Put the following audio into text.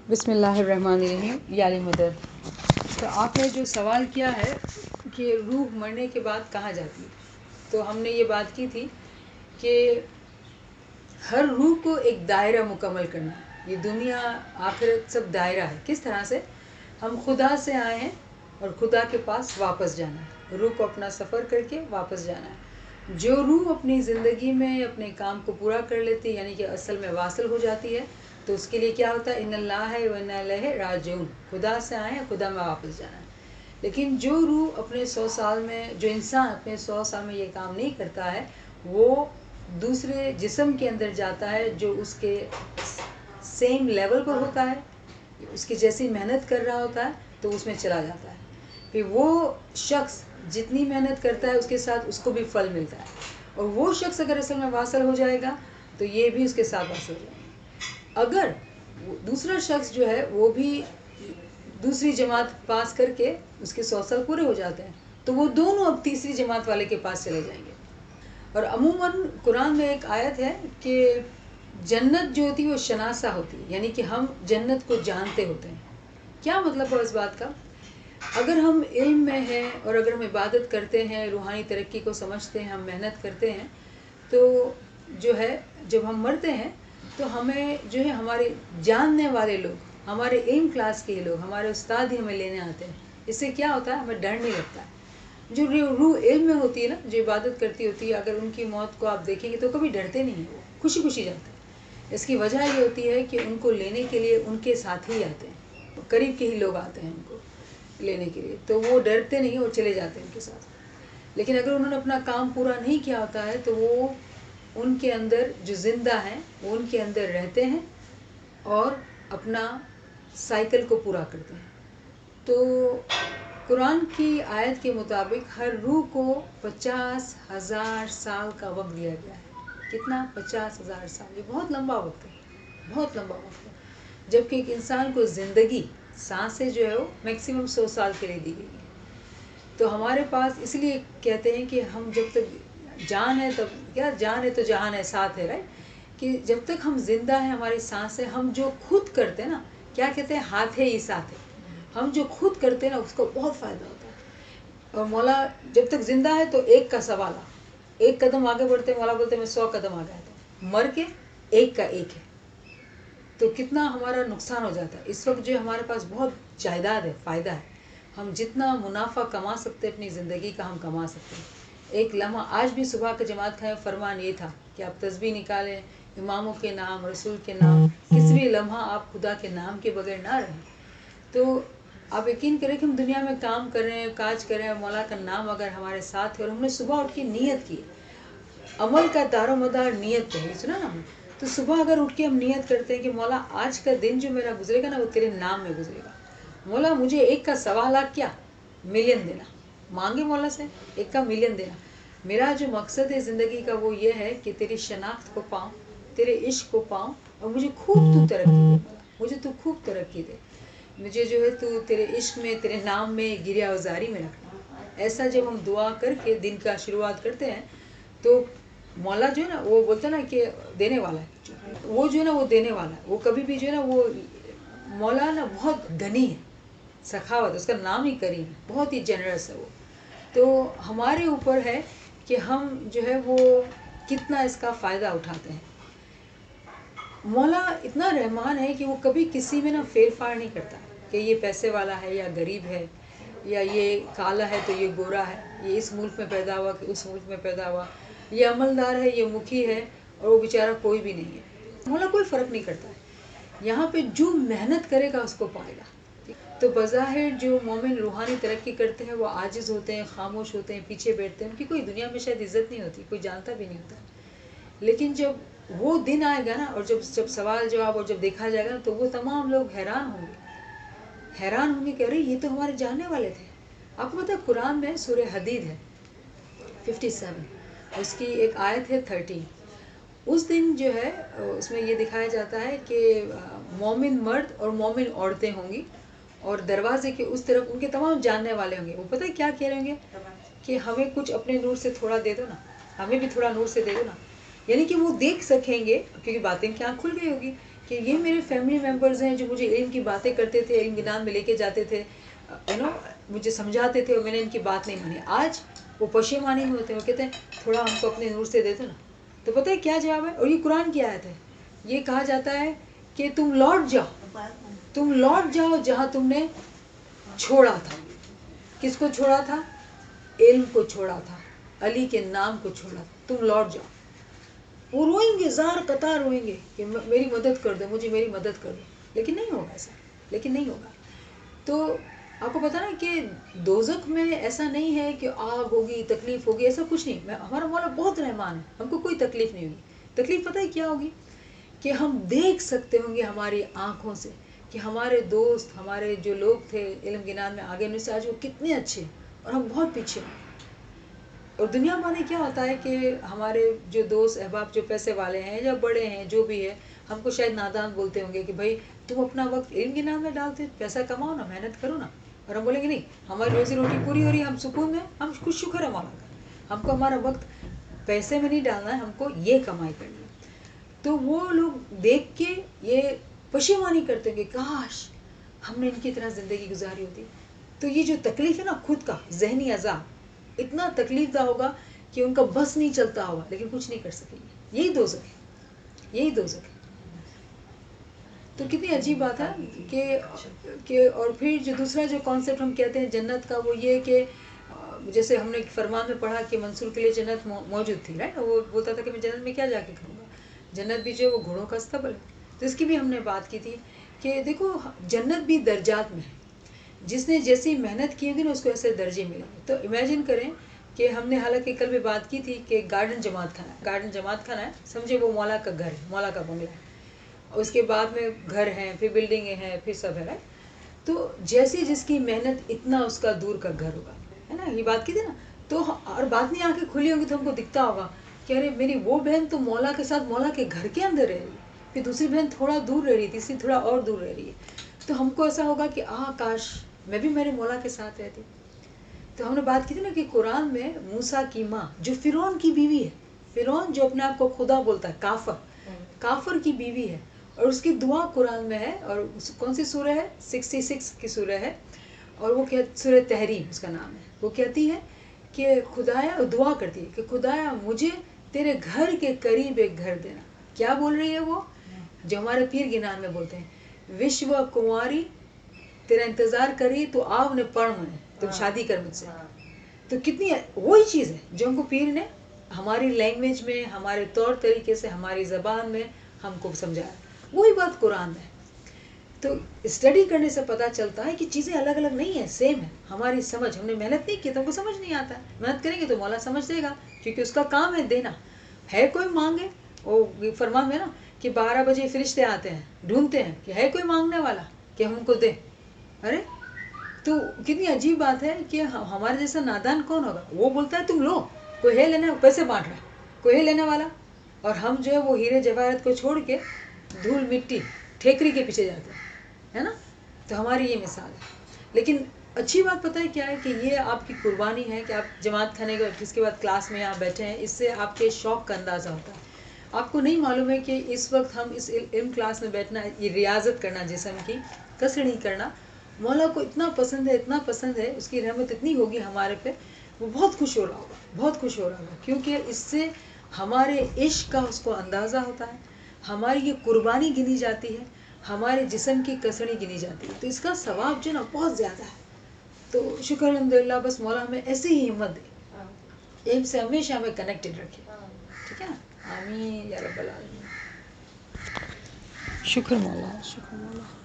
بسم اللہ الرحمن الرحیم یا علی مدد۔ تو آپ نے جو سوال کیا ہے کہ روح مرنے کے بعد کہاں جاتی ہے، تو ہم نے یہ بات کی تھی کہ ہر روح کو ایک دائرہ مکمل کرنا ہے۔ یہ دنیا آخرت سب دائرہ ہے۔ کس طرح سے ہم خدا سے آئے ہیں اور خدا کے پاس واپس جانا ہے، روح کو اپنا سفر کر کے واپس جانا ہے۔ جو روح اپنی زندگی میں اپنے کام کو پورا کر لیتی ہے، یعنی کہ اصل میں واصل ہو جاتی ہے، تو اس کے لیے کیا ہوتا ہے؟ ان اللہ و انا الیہ راجعون، خدا سے آئے ہیں، خدا میں واپس جانا ہے۔ لیکن جو روح اپنے 100 سال میں، جو انسان اپنے 100 سال میں یہ کام نہیں کرتا ہے، وہ دوسرے جسم کے اندر جاتا ہے جو اس کے سیم لیول پر ہوتا ہے، اس کی جیسی محنت کر رہا ہوتا ہے، تو اس میں چلا جاتا ہے۔ پھر وہ شخص جتنی محنت کرتا ہے اس کے ساتھ اس کو بھی پھل ملتا ہے، اور وہ شخص اگر اصل میں واصل ہو جائے گا تو یہ بھی اس کے ساتھ واصل ہو جائے گا۔ اگر دوسرا شخص جو ہے وہ بھی دوسری جماعت پاس کر کے اس کے 100 سال پورے ہو جاتے ہیں، تو وہ دونوں اب تیسری جماعت والے کے پاس چلے جائیں گے۔ اور عموماً قرآن میں ایک آیت ہے کہ جنت جو ہوتی ہے وہ شناسہ ہوتی ہے، یعنی کہ ہم جنت کو جانتے ہوتے ہیں۔ کیا مطلب ہے اس بات کا؟ اگر ہم علم میں ہیں اور اگر ہم عبادت کرتے ہیں، روحانی ترقی کو سمجھتے ہیں، ہم محنت کرتے ہیں، تو جو ہے جب ہم مرتے ہیں تو ہمیں جو ہے ہمارے جاننے والے لوگ، ہمارے علم کلاس کے لوگ، ہمارے استاد ہی ہمیں لینے آتے ہیں۔ اس سے کیا ہوتا ہے؟ ہمیں ڈر نہیں لگتا ہے۔ جو روح علم میں ہوتی ہے نا، جو عبادت کرتی ہوتی ہے، اگر ان کی موت کو آپ دیکھیں گے تو کبھی ڈرتے نہیں ہیں، خوشی خوشی جاتے ہیں۔ اس کی وجہ یہ ہوتی ہے کہ ان کو لینے کے لیے ان کے ساتھ ہی آتے ہیں، قریب کے ہی لوگ آتے ہیں ان کو لینے کے لیے، تو وہ ڈرتے نہیں اور چلے جاتے ہیں ان کے ساتھ۔ لیکن اگر انہوں نے اپنا کام پورا نہیں کیا ہوتا ہے تو وہ ان کے اندر جو زندہ ہیں وہ ان کے اندر رہتے ہیں اور اپنا سائیکل کو پورا کرتے ہیں۔ تو قرآن کی آیت کے مطابق ہر روح کو 50,000 سال کا وقت دیا گیا ہے۔ کتنا؟ 50,000 سال۔ یہ بہت لمبا وقت ہے، بہت لمبا وقت ہے۔ جبکہ ایک انسان کو زندگی، سانسیں جو ہے وہ میکسیمم 100 سال کے لیے دی گئی ہے۔ تو ہمارے پاس اس لیے کہتے ہیں کہ ہم جب تک جان ہے، تب کیا جان ہے تو جہان ہے ساتھ ہے، رائٹ؟ کہ جب تک ہم زندہ ہیں، ہماری سانسیں، ہم جو خود کرتے ہیں نا، کیا کہتے ہیں؟ ہاتھ ہے ہی ساتھ ہے۔ ہم جو خود کرتے ہیں نا اس کو بہت فائدہ ہوتا ہے۔ اور مولا جب تک زندہ ہے تو ایک کا سوالہ، ایک قدم آگے بڑھتے ہیں، مولا بولتے ہیں میں 100 قدم آگے آتا ہوں، مر کے ایک کا ایک ہے، تو کتنا ہمارا نقصان ہو جاتا ہے۔ اس وقت جو ہمارے پاس بہت جائیداد ہے، فائدہ ہے، ہم جتنا منافع کما سکتے اپنی زندگی کا ہم کما سکتے ہیں۔ ایک لمحہ، آج بھی صبح کا جماعت کا فرمان یہ تھا کہ آپ تسبیح نکالیں، اماموں کے نام، رسول کے نام، کسی بھی لمحہ آپ خدا کے نام کے بغیر نہ رہیں۔ تو آپ یقین کریں کہ ہم دنیا میں کام کر رہے ہیں، کاج کر رہے ہیں، مولا کا نام اگر ہمارے ساتھ ہے اور ہم نے صبح اٹھ کے نیت کی، عمل کا دار و مدار نیت پہ ہے، سنا نا ہم؟ تو صبح اگر اٹھ کے ہم نیت کرتے ہیں کہ مولا آج کا دن جو میرا گزرے گا نا وہ تیرے نام میں گزرے گا، مولا مجھے 1 کا 1.25 کیا ملین دینا، مانگے مولا سے 1 کا ملین دینا۔ میرا جو مقصد ہے زندگی کا وہ یہ ہے کہ تیری شناخت کو پاؤں، تیرے عشق کو پاؤں، اور مجھے خوب تو ترقی دے مولا، مجھے تو خوب ترقی دے، مجھے جو ہے تو تیرے عشق میں، تیرے نام میں، گریہ وزاری میں رکھنا۔ ایسا جب ہم دعا کر کے دن کا شروعات کرتے ہیں تو مولا جو ہے نا وہ بولتا ہے نا کہ دینے والا ہے، وہ جو ہے نا وہ دینے والا ہے، وہ کبھی بھی جو ہے نا وہ مولا نا بہت غنی ہے، سخاوت، اس کا نام ہی کریم ہے، بہت ہی جنرس ہے وہ۔ تو ہمارے اوپر ہے کہ ہم جو ہے وہ کتنا اس کا فائدہ اٹھاتے ہیں۔ مولا اتنا رحمان ہے کہ وہ کبھی کسی میں نا فیر فار نہیں کرتا کہ یہ پیسے والا ہے یا غریب ہے، یا یہ کالا ہے تو یہ گورا ہے، یہ اس ملک میں پیدا ہوا کہ اس ملک میں پیدا ہوا، یہ عملدار ہے، یہ مکھی ہے، اور وہ بیچارہ کوئی بھی نہیں ہے۔ مولا کوئی فرق نہیں کرتا ہے، یہاں پہ جو محنت کرے گا اس کو پائے گا۔ تو بظاہر جو مومن روحانی ترقی کرتے ہیں وہ عاجز ہوتے ہیں، خاموش ہوتے ہیں، پیچھے بیٹھتے ہیں، ان کی کوئی دنیا میں شاید عزت نہیں ہوتی، کوئی جانتا بھی نہیں ہوتا۔ لیکن جب وہ دن آئے گا نا، اور جب سوال جواب اور جب دیکھا جائے گا نا، تو وہ تمام لوگ حیران ہوں گے کہ ارے یہ تو ہمارے جاننے والے تھے۔ آپ کو پتہ ہے قرآن میں سورہ حدید ہے 57، اس کی ایک آیت ہے 13۔ اس دن جو ہے اس میں یہ دکھایا جاتا ہے کہ مومن مرد اور مومن عورتیں ہوں گی، اور دروازے کے اس طرف ان کے تمام جاننے والے ہوں گے۔ وہ پتہ ہے کیا کہہ رہے ہوں گے؟ کہ ہمیں کچھ اپنے نور سے تھوڑا دے دو نا، ہمیں بھی تھوڑا نور سے دے دو نا، یعنی کہ وہ دیکھ سکیں گے، کیونکہ باطن کی آنکھ کھل گئی ہوگی، کہ یہ میرے فیملی ممبرز ہیں جو مجھے علم کی باتیں کرتے تھے، علم گنان میں لے کے جاتے تھے، مجھے سمجھاتے تھے، اور میں نے ان کی بات نہیں مانی. آج وہ پشیمانی میں ہوتے ہیں، وہ کہتے ہیں تھوڑا ہم کو اپنے نور سے دے دو نا. تو پتہ ہے کیا جواب ہے؟ اور یہ قرآن کی آیت ہے. یہ کہا جاتا ہے کہ تم لوٹ جاؤ جہاں تم نے چھوڑا تھا. کس کو چھوڑا تھا؟ علم کو چھوڑا تھا، علی کے نام کو چھوڑا تھا. تم لوٹ جاؤ. وہ روئیں گے، زار قطار روئیں گے کہ میری مدد کر دو، مجھے میری مدد کر دو. لیکن نہیں ہوگا ایسا، لیکن نہیں ہوگا. تو آپ کو پتا نا کہ دوزخ میں ایسا نہیں ہے کہ آگ ہوگی، تکلیف ہوگی، ایسا کچھ نہیں. ہمارا مولا بہت رحمان ہے، ہم کو کوئی تکلیف نہیں ہوگی. تکلیف پتہ ہے کیا ہوگی؟ کہ ہم دیکھ سکتے ہوں گے ہماری آنکھوں سے کہ ہمارے دوست، ہمارے جو لوگ تھے علم گنان میں آگے ان سے آج وہ کتنے اچھے، اور ہم بہت پیچھے ہیں. اور دنیا میں کیا ہوتا ہے کہ ہمارے جو دوست احباب جو پیسے والے ہیں یا بڑے ہیں جو بھی ہے، ہم کو شاید نادان بولتے ہوں گے کہ بھائی تم اپنا وقت علم کے نام میں ڈالتے، پیسہ کماؤ نا، محنت کرو نا. اور ہم بولیں گے نہیں، ہماری روزی روٹی پوری ہو رہی ہے، ہم سکون میں، ہم کچھ شکر ہے مولا کا، ہم کو ہمارا وقت پیسے میں نہیں ڈالنا ہے، ہم کو یہ کمائی کرنی ہے. تو وہ لوگ دیکھ کے یہ پشیمانی کرتے ہیں کہ کاش ہم نے ان کی طرح زندگی گزاری ہوتی. تو یہ جو تکلیف ہے نا، خود کا ذہنی عذاب اتنا تکلیف دہ ہوگا کہ ان کا بس نہیں چلتا ہوگا، لیکن کچھ نہیں کر سکیں گے. یہی دوزخ ہے، یہی دوزخ ہے. تو کتنی عجیب بات ہے کہ اور پھر جو دوسرا جو کانسیپٹ ہم کہتے ہیں جنت کا، وہ یہ کہ جیسے ہم نے فرمان میں پڑھا کہ منصور کے لیے جنت موجود تھی، رائٹ. وہ بولتا تھا کہ میں جنت میں کیا جا کے کروں گا. جنت بھی جو وہ گھوڑوں کا استبل ہے. تو اس کی بھی ہم نے بات کی تھی کہ دیکھو جنت بھی درجات میں ہے. جس نے جیسی محنت کی ہوگی نا اس کو ایسے درجے ملیں گے. تو امیجن کریں کہ ہم نے حالانکہ کل بھی بات کی تھی کہ گارڈن جماعت خانہ ہے، سمجھے وہ مولا کا گھر ہے، مولا کا بنگلہ ہے. اس کے بعد میں گھر ہیں، پھر بلڈنگیں ہیں، پھر سب ہے. تو جیسی جس کی محنت اتنا اس کا دور کا گھر ہوگا، ہے نا. یہ بات کی تھی نا. تو اور بعد میں آنکھیں کھلی ہوں گی تو ہم کو دکھتا ہوگا کہ ارے میری وہ بہن تو مولا کے ساتھ مولا کے گھر کے اندر رہ رہی ہے، پھر دوسری بہن تھوڑا دور رہ رہی ہے، تیسری تھوڑا اور دور رہ رہی ہے. تو ہم کو ایسا ہوگا کہ کاش میں بھی میرے مولا کے ساتھ رہتی. تو ہم نے بات کی تھی نا کہ قرآن میں موسیٰ کی ماں جو فرعون کی بیوی ہے، فرعون جو اپنے آپ کو خدا بولتا ہے، کافر کی بیوی ہے، اور اس کی دعا قرآن میں ہے. اور کون سی سورہ ہے؟ 66 کی سورہ ہے، اور وہ سورہ تحریم اس کا نام ہے. وہ کہتی ہے کہ خدایا، دعا کرتی ہے کہ خدایا مجھے تیرے گھر کے قریب ایک گھر دینا. کیا بول رہی ہے وہ؟ جو ہمارے پیر گنان میں بولتے ہیں، وشوا کنواری تیرا انتظار کری تو آؤ نے پڑھ منے، تم شادی کر مجھ سے. تو کتنی وہی چیز ہے جو ہم کو پیر نے ہماری لینگویج میں، ہمارے طور طریقے سے، ہماری زبان میں ہم کو سمجھایا. وہی بات قرآن میں. تو اسٹڈی کرنے سے پتہ چلتا ہے کہ چیزیں الگ الگ نہیں ہیں، سیم ہے. ہماری سمجھ، ہم نے محنت نہیں کی تو ہم کو سمجھ نہیں آتا ہے. محنت کریں گے تو مولا سمجھ دے گا، کیونکہ اس کا کام ہے دینا. ہے کوئی مانگے، وہ فرمان میں نا کہ 12 بجے فرشتے آتے ہیں، ڈھونڈتے ہیں کہ ہے کوئی مانگنے والا کہ ہم کو دے. ارے تو کتنی عجیب بات ہے کہ ہمارے جیسا نادان کون ہوگا. وہ بولتا ہے تم لو، کوئی ہے لینے، پیسے بانٹ رہا ہے، کوئی ہے لینے والا. اور ہم جو ہے وہ ہیرے جواہرات کو چھوڑ کے دھول مٹی ٹھیکری کے پیچھے جاتے ہیں، ہے نا. تو ہماری یہ مثال ہے. لیکن اچھی بات پتہ ہے کیا ہے کہ یہ آپ کی قربانی ہے کہ آپ جماعت کھانے کے اس کے بعد کلاس میں آپ بیٹھے ہیں. اس سے آپ کے شوق کا اندازہ ہوتا ہے. آپ کو نہیں معلوم ہے کہ اس وقت ہم اس علم کلاس میں بیٹھنا، یہ ریاضت کرنا جسم کی، کسر نہیں کرنا، مولا کو اتنا پسند ہے، اتنا پسند ہے، اس کی رحمت اتنی ہوگی ہمارے پہ، وہ بہت خوش ہو رہا ہوگا، بہت خوش ہو رہا ہوگا. کیونکہ اس سے ہمارے عشق کا اس کو اندازہ ہوتا ہے، ہماری یہ قربانی گنی جاتی ہے، ہمارے جسم کی کسڑی گنی جاتی ہے. تو اس کا ثواب جو نا بہت زیادہ ہے. تو شکر الحمدللہ. بس مولا ہمیں ایسے ہی ہمت دے، علم سے ہمیشہ ہمیں کنیکٹڈ رکھے. ٹھیک ہے نا. آمین یا رب العالمین. شکر مولا، شکر مولا.